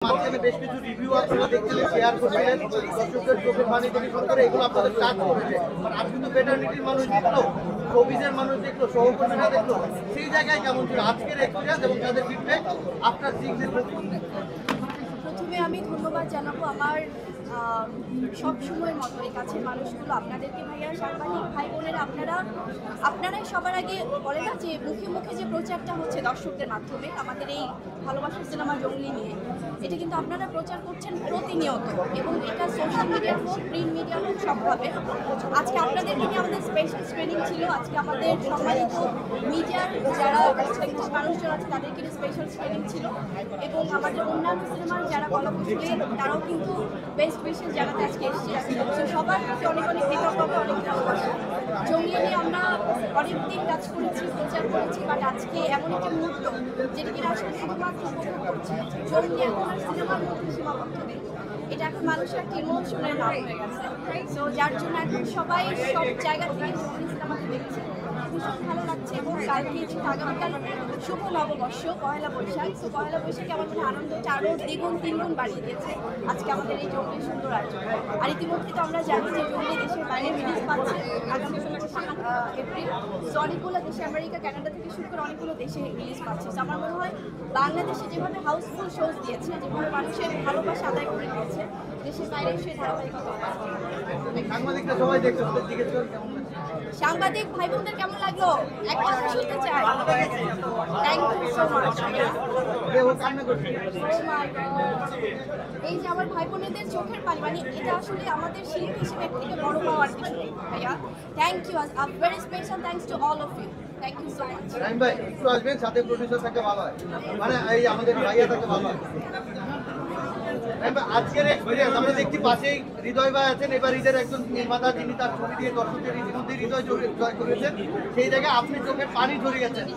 মাঝখানে বেশ কিছু রিভিউ আপনারা দেখছিলেন, শেয়ার করছিলেন, দর্শকদের চোখের পানি থেকে শুরু করে এগুলো আপনাদের টাচ করেছে। আজ কিন্তু বেটারনিটির মানুষ দেখলো, শোবিজের মানুষ দেখলো, সহকর্মীরা দেখলো, সেই জায়গায় কেমন ছিল আজকের এক্সপিরিয়েন্স এবং তাদের ফিডব্যাক আপনার সিগন্যাল? প্রথমে আমি ধন্যবাদ জানাবো আমার সব সময়ের মতো এই কাছের মানুষগুলো আপনাদেরকে, ভাইয়া সাংবাদিক ভাই বোনেরা, আপনারাই সবার আগে বলে না যে মুখে মুখে যে প্রচারটা হচ্ছে দর্শকদের মাধ্যমে আমাদের এই ভালোবাসার সিনেমা জঙ্গলি নিয়ে, এটা কিন্তু আপনারা প্রচার করছেন প্রতিনিয়ত, এবং এটা সোশ্যাল মিডিয়া হোক, প্রিন্ট মিডিয়া হোক, সবভাবে। আজকে আপনাদেরকে নিয়ে আমাদের স্পেশাল স্ক্রিনিং ছিল, আজকে আমাদের সম্মানিত মিডিয়ার যারা রেসপেক্টেড মানুষজন আছে তাদেরকে নিয়ে স্পেশাল স্ক্রিনিং ছিল, এবং আমাদের অন্যান্য সিনেমার যারা গল্প শুনে তারাও কিন্তু বেস্ট উইশেস জানাতে আজকে এসেছি। সবার প্রতি অনেক অনেক কৃতজ্ঞতা, অনেক ভালোবাসা। জঙ্গলি নিয়ে আমরা অনেকদিন কাজ করেছি, প্রচার করেছি, বাট আজকে এমন একটা মুহূর্ত যেটা কিনা আসলে শুধুমাত্র উপভোগ করছি। জঙ্গলি এখন আর সিনেমার মধ্যে সীমাবদ্ধ নেই, এটা এখন মানুষের একটা ইমোশনের নাম হয়ে গেছে। সো যার জন্য এখন সবাই সব জায়গা থেকে জঙ্গলি সিনেমাকে দেখছে, ভীষণ ভালো লাগছে। এবং কালকে আগামীকাল শুভ নববর্ষ, পয়লা বৈশাখ। তো পয়লা বৈশাখে আমার মনে আনন্দটা আরও দ্বিগুণ তিনগুণ বাড়িয়ে দিয়েছে আজকে আমাদের এই জঙ্গলি সুন্দর আয়োজন। আর ইতিমধ্যে তো আমরা জানি যে জঙ্গলি দেশের বাইরে রিলিজ পাচ্ছে আগামী 26 এপ্রিল। তো অনেকগুলো দেশে, আমেরিকা, কানাডা থেকে শুরু করে অনেকগুলো দেশে রিলিজ পাচ্ছে। তো আমার মনে হয় বাংলাদেশে যেভাবে হাউসফুল শোজ দিয়েছে, যেভাবে মানুষের ভালোবাসা আদায় করে দিয়েছে, দেশের বাইরে সেই ধারাবাহিকতা। সাংবাদিক ভাই বোনদের কেমন লাগলো এক কথা শুনতে চাই। Thank you so much. এই যে আমার ভাই বোনেদের চোখের পানি, মানে এটা আসলে আমাদের শিল্পী হিসেবে থেকে বড় পাওয়ার কিছু নেই ভাইয়া। Thank you, very special thanks to all of you. Thank you so much. ভাই একটু আসবেন, সাথে প্রডিউসার থাকে ভালো হয়, মানে এই আমাদের ভাইয়া থাকে ভালো হয়। আজকের এক্সপিরিয়েন্স আমরা দেখছি পাশেই হৃদয় ভাই আছেন, এবার ঈদের একজন নির্মাতা যিনি তার ছবি দিয়ে দর্শকদের ইতিমধ্যে হৃদয় জয় করেছেন, সেই জায়গায় আপনি চোখের পানি ঝরিয়েছেন।